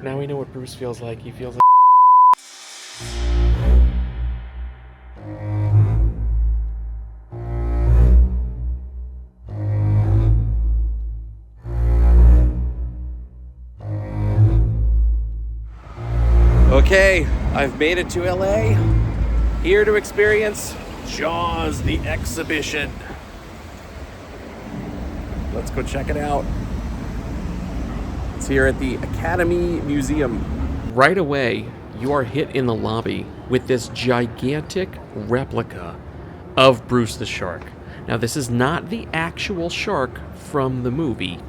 Now we know what Bruce feels like. He feels like... Okay, I've made it to LA. Here to experience Jaws the exhibition. Let's go check it out. It's here at the Academy Museum. Right away, you are hit in the lobby with this gigantic replica of Bruce the Shark. Now, this is not the actual shark from the movie.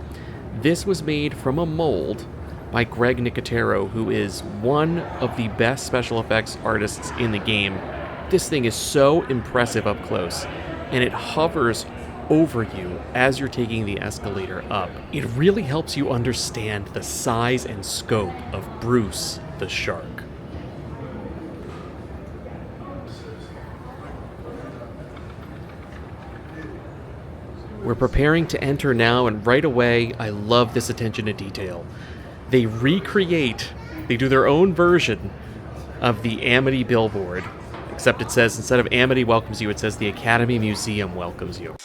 This was made from a mold by Greg Nicotero, who is one of the best special effects artists in the game. This thing is so impressive up close, and it hovers over you as you're taking the escalator up. It really helps you understand the size and scope of Bruce the Shark. We're preparing to enter now, and right away, I love this attention to detail. They do their own version of the Amity billboard, except it says, instead of Amity welcomes you, it says the Academy Museum welcomes you.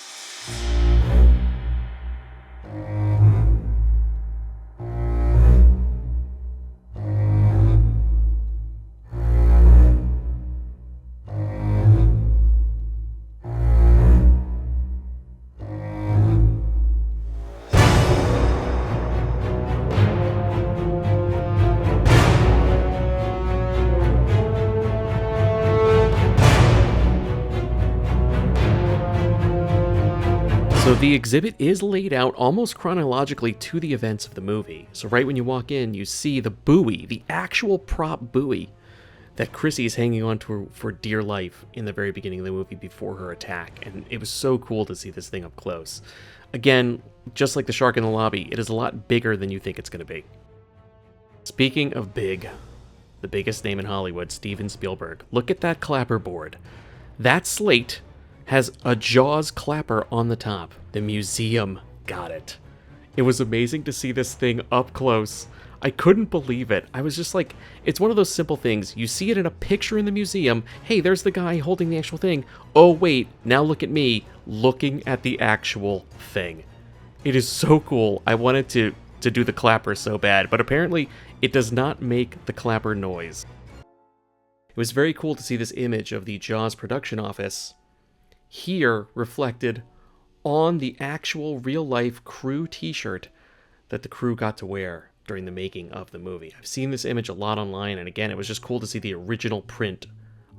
So the exhibit is laid out almost chronologically to the events of the movie. So right when you walk in, you see the buoy, the actual prop buoy that Chrissy is hanging on to for dear life in the very beginning of the movie before her attack. And it was so cool to see this thing up close. Again, just like the shark in the lobby, it is a lot bigger than you think it's going to be. Speaking of big, the biggest name in Hollywood, Steven Spielberg. Look at that clapper board. That slate has a Jaws clapper on the top. The museum got it. It was amazing to see this thing up close. I couldn't believe it. I was just like, it's one of those simple things. You see it in a picture in the museum. Hey, there's the guy holding the actual thing. Oh, wait, now look at me looking at the actual thing. It is so cool. I wanted to do the clapper so bad, but apparently it does not make the clapper noise. It was very cool to see this image of the Jaws production office here reflected on the actual real-life crew t-shirt that the crew got to wear during the making of the movie. I've seen this image a lot online, and again, it was just cool to see the original print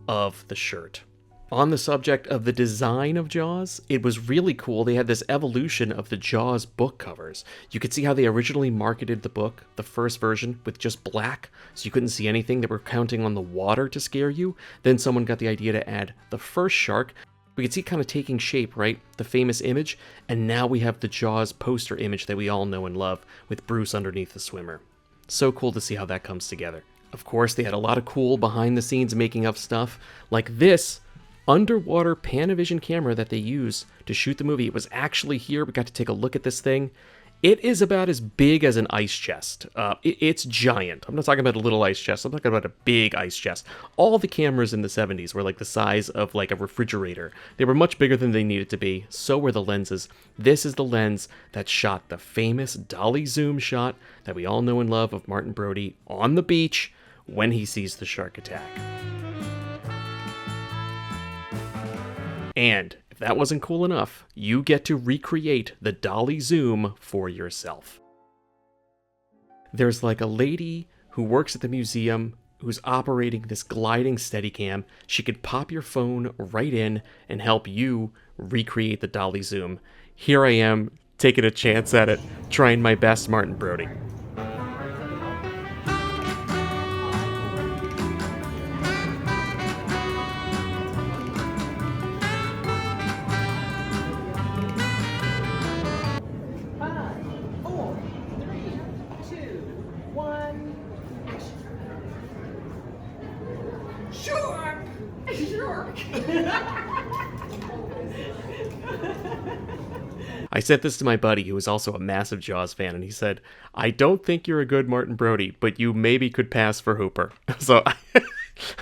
of the shirt. On the subject of the design of Jaws, it was really cool. They had this evolution of the Jaws book covers. You could see how they originally marketed the book, the first version, with just black, so you couldn't see anything. They were counting on the water to scare you. Then someone got the idea to add the first shark. We could see it kind of taking shape, right? The famous image. And now we have the Jaws poster image that we all know and love with Bruce underneath the swimmer. So cool to see how that comes together. Of course, they had a lot of cool behind-the-scenes making of stuff, like this underwater Panavision camera that they use to shoot the movie. It was actually here. We got to take a look at this thing. It is about as big as an ice chest. It's giant. I'm not talking about a little ice chest. I'm talking about a big ice chest. All the cameras in the 70s were like the size of like a refrigerator. They were much bigger than they needed to be. So were the lenses. This is the lens that shot the famous dolly zoom shot that we all know and love of Martin Brody on the beach when he sees the shark attack. And if that wasn't cool enough, you get to recreate the dolly zoom for yourself. There's like a lady who works at the museum who's operating this gliding Steadicam. She could pop your phone right in and help you recreate the dolly zoom. Here I am, taking a chance at it, trying my best, Martin Brody. I sent this to my buddy, who was also a massive Jaws fan, and he said, I don't think you're a good Martin Brody, but you maybe could pass for Hooper. So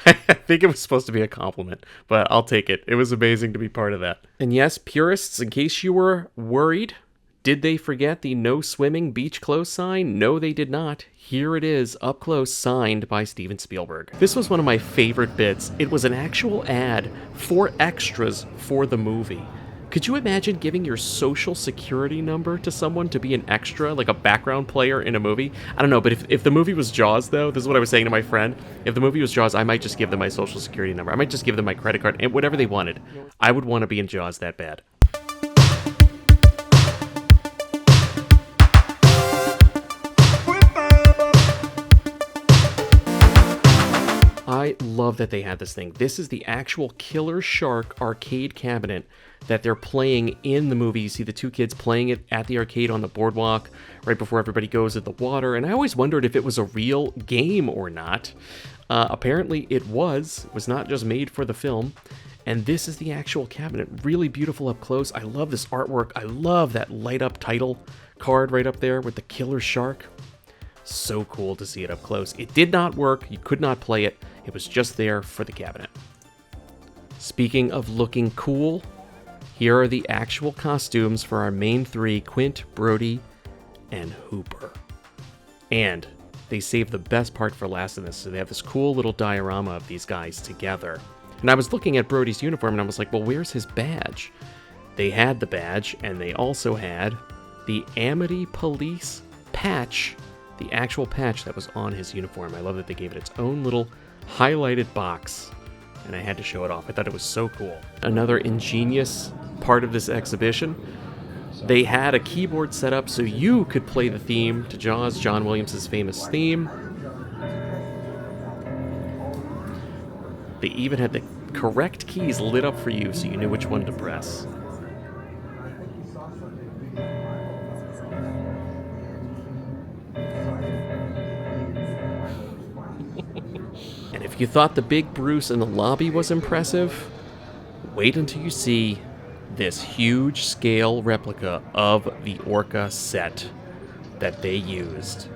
I think it was supposed to be a compliment, but I'll take it. It was amazing to be part of that. And yes, purists, in case you were worried, did they forget the no swimming beach clothes sign? No, they did not. Here it is, up close, signed by Steven Spielberg. This was one of my favorite bits. It was an actual ad for extras for the movie. Could you imagine giving your social security number to someone to be an extra, like a background player in a movie? I don't know, but if the movie was Jaws, though, this is what I was saying to my friend. If the movie was Jaws, I might just give them my social security number. I might just give them my credit card, and whatever they wanted. I would want to be in Jaws that bad. I love that they had this thing. This is the actual Killer Shark arcade cabinet that they're playing in the movie. You see the two kids playing it at the arcade on the boardwalk right before everybody goes in the water. And I always wondered if it was a real game or not. Apparently it was. It was not just made for the film. And this is the actual cabinet. Really beautiful up close. I love this artwork. I love that light up title card right up there with the Killer Shark. So cool to see it up close. It did not work. You could not play it. It was just there for the cabinet. Speaking of looking cool, here are the actual costumes for our main three, Quint, Brody, and Hooper. And they saved the best part for last in this, so they have this cool little diorama of these guys together. And I was looking at Brody's uniform, and I was like, well, where's his badge? They had the badge, and they also had the Amity Police patch, the actual patch that was on his uniform. I love that they gave it its own little highlighted box, and I had to show it off. I thought it was so cool. Another ingenious part of this exhibition, they had a keyboard set up so you could play the theme to Jaws, John Williams' famous theme. They even had the correct keys lit up for you so you knew which one to press. And if you thought the big Bruce in the lobby was impressive, wait until you see this huge scale replica of the Orca set that they used.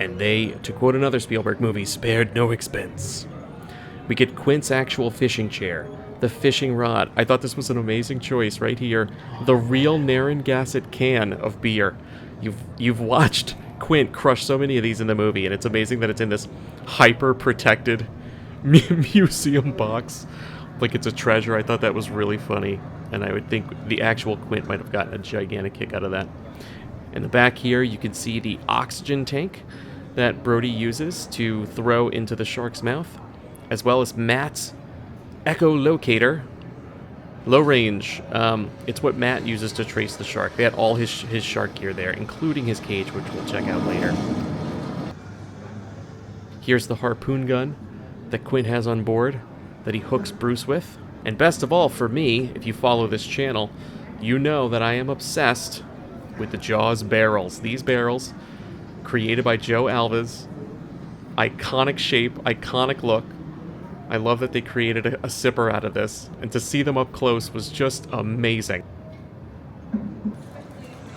And they, to quote another Spielberg movie, spared no expense. We get Quint's actual fishing chair, the fishing rod. I thought this was an amazing choice right here. The real Narragansett can of beer. You've watched Quint crush so many of these in the movie, and it's amazing that it's in this hyper-protected museum box. Like it's a treasure. I thought that was really funny, and I would think the actual Quint might have gotten a gigantic kick out of that. In the back here, you can see the oxygen tank that Brody uses to throw into the shark's mouth, as well as Matt's echolocator, low range. It's what Matt uses to trace the shark. They had all his shark gear there, including his cage, which we'll check out later. Here's the harpoon gun that Quint has on board that he hooks Bruce with. And best of all for me, if you follow this channel, you know that I am obsessed with the Jaws barrels. These barrels, created by Joe Alves, iconic shape, iconic look. I love that they created a sipper out of this, and to see them up close was just amazing.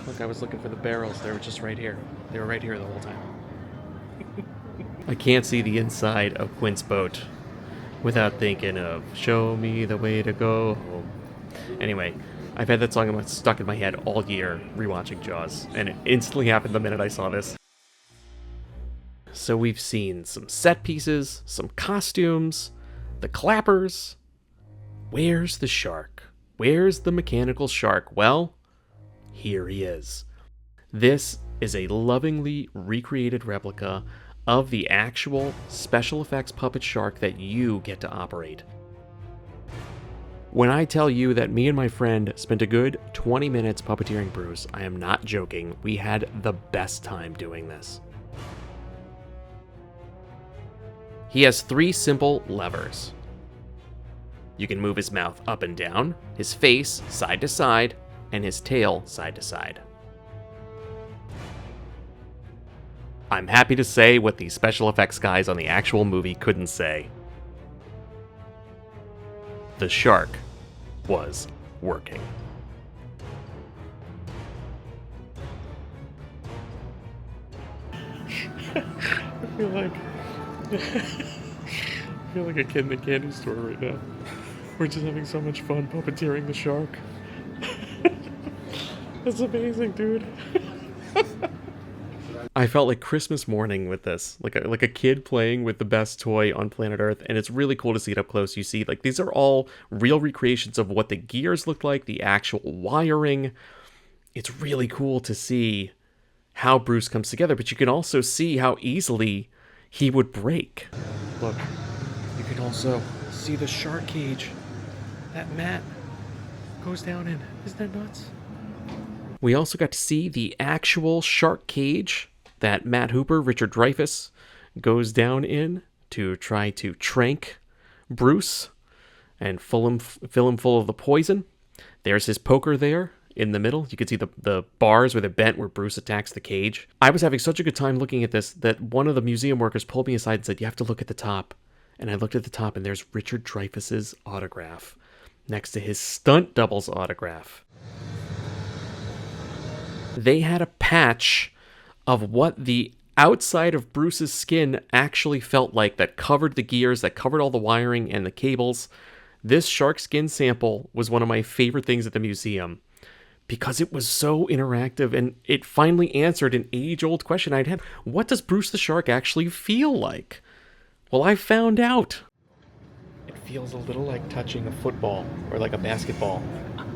Look, I was looking for the barrels. They were just right here. They were right here the whole time. I can't see the inside of Quint's boat without thinking of "Show Me the Way to Go Home." Anyway, I've had that song stuck in my head all year rewatching Jaws, and it instantly happened the minute I saw this. So we've seen some set pieces, some costumes, the clappers. Where's the shark? Where's the mechanical shark? Well, here he is. This is a lovingly recreated replica of the actual special effects puppet shark that you get to operate. When I tell you that me and my friend spent a good 20 minutes puppeteering Bruce, I am not joking. We had the best time doing this. He has 3 simple levers. You can move his mouth up and down, his face side to side, and his tail side to side. I'm happy to say what the special effects guys on the actual movie couldn't say. The shark was working. I feel like a kid in a candy store right now. We're just having so much fun puppeteering the shark. That's amazing, dude. I felt like Christmas morning with this, like a kid playing with the best toy on planet Earth, and it's really cool to see it up close. You see, like, these are all real recreations of what the gears look like, the actual wiring. It's really cool to see how Bruce comes together, but you can also see how easily he would break. Look, you can also see the shark cage that Matt goes down in. Isn't that nuts? We also got to see the actual shark cage that Matt Hooper, Richard Dreyfuss, goes down in to try to trank Bruce and fill him full of the poison. There's his poker there in the middle. You can see the bars where they're bent where Bruce attacks the cage. I was having such a good time looking at this that one of the museum workers pulled me aside and said, "You have to look at the top." And I looked at the top, and there's Richard Dreyfuss's autograph next to his stunt double's autograph. They had a patch of what the outside of Bruce's skin actually felt like that covered the gears, that covered all the wiring and the cables. This shark skin sample was one of my favorite things at the museum because it was so interactive, and it finally answered an age-old question I'd had. What does Bruce the Shark actually feel like? Well, I found out. It feels a little like touching a football or like a basketball,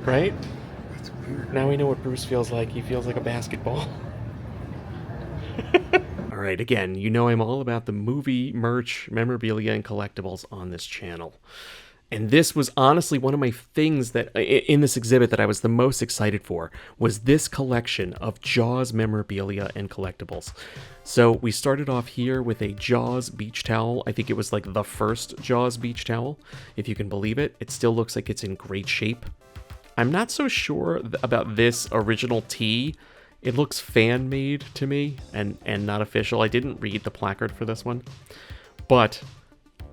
right? That's weird. Now we know what Bruce feels like. He feels like a basketball. All right, again, you know I'm all about the movie merch, memorabilia, and collectibles on this channel. And this was honestly one of my things that in this exhibit that I was the most excited for, was this collection of Jaws memorabilia and collectibles. So we started off here with a Jaws beach towel. I think it was like the first Jaws beach towel, if you can believe it. It still looks like it's in great shape. I'm not so sure about this original tee. It looks fan-made to me and not official. I didn't read the placard for this one. But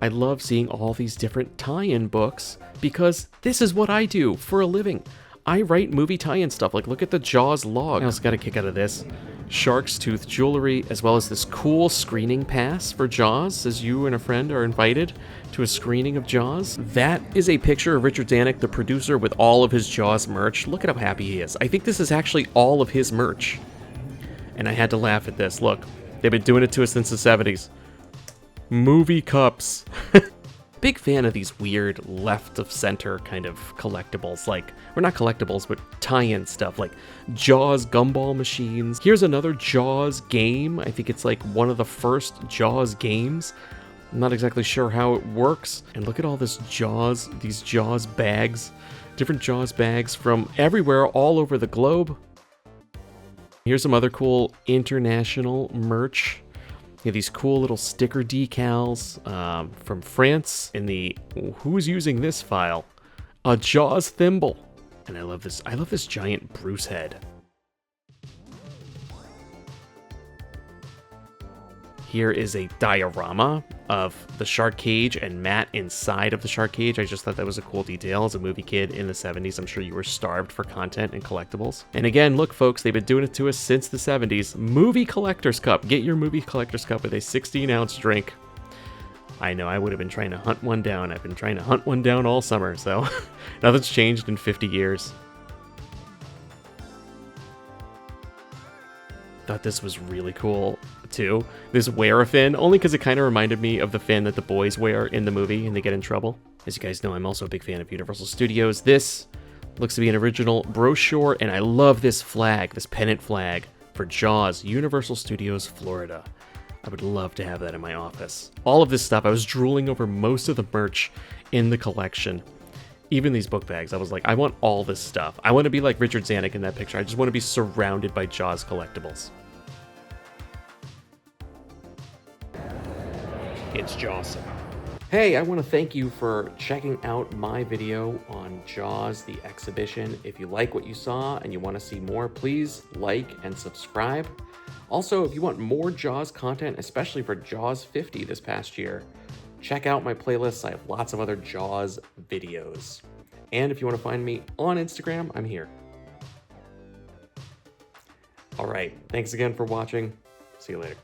I love seeing all these different tie-in books because this is what I do for a living. I write movie tie-in stuff. Like, look at the Jaws log. I also got a kick out of this. Shark's Tooth jewelry, as well as this cool screening pass for Jaws, says you and a friend are invited to a screening of Jaws. That is a picture of Richard Zanuck, the producer, with all of his Jaws merch. Look at how happy he is. I think this is actually all of his merch. And I had to laugh at this. Look, they've been doing it to us since the 70s. Movie cups. Big fan of these weird left of center kind of collectibles, like, or not collectibles, but tie-in stuff, like Jaws gumball machines. Here's another Jaws game. I think it's like one of the first Jaws games. I'm not exactly sure how it works. And look at all this Jaws, these Jaws bags, different Jaws bags from everywhere, all over the globe. Here's some other cool international merch. You have these cool little sticker decals from France in the who's using this file? A Jaws thimble. And I love this giant Bruce head. Here is a diorama of the shark cage and Matt inside of the shark cage. I just thought that was a cool detail. As a movie kid in the 70s, I'm sure you were starved for content and collectibles. And again, look, folks, they've been doing it to us since the 70s. Movie Collector's Cup. Get your Movie Collector's Cup with a 16-ounce drink. I know, I would have been trying to hunt one down. I've been trying to hunt one down all summer, so nothing's changed in 50 years. Thought this was really cool too. This wear-a-fin, only because it kind of reminded me of the fin that the boys wear in the movie and they get in trouble. As you guys know, I'm also a big fan of Universal Studios. This looks to be an original brochure, and I love this flag, this pennant flag for Jaws, Universal Studios, Florida. I would love to have that in my office. All of this stuff, I was drooling over most of the merch in the collection. Even these book bags, I was like, I want all this stuff. I want to be like Richard Zanuck in that picture. I just want to be surrounded by Jaws collectibles. It's Jawsome. Hey, I want to thank you for checking out my video on Jaws, the exhibition. If you like what you saw and you want to see more, please like and subscribe. Also, if you want more Jaws content, especially for Jaws 50 this past year, check out my playlists. I have lots of other Jaws videos. And if you want to find me on Instagram, I'm here. All right, thanks again for watching. See you later.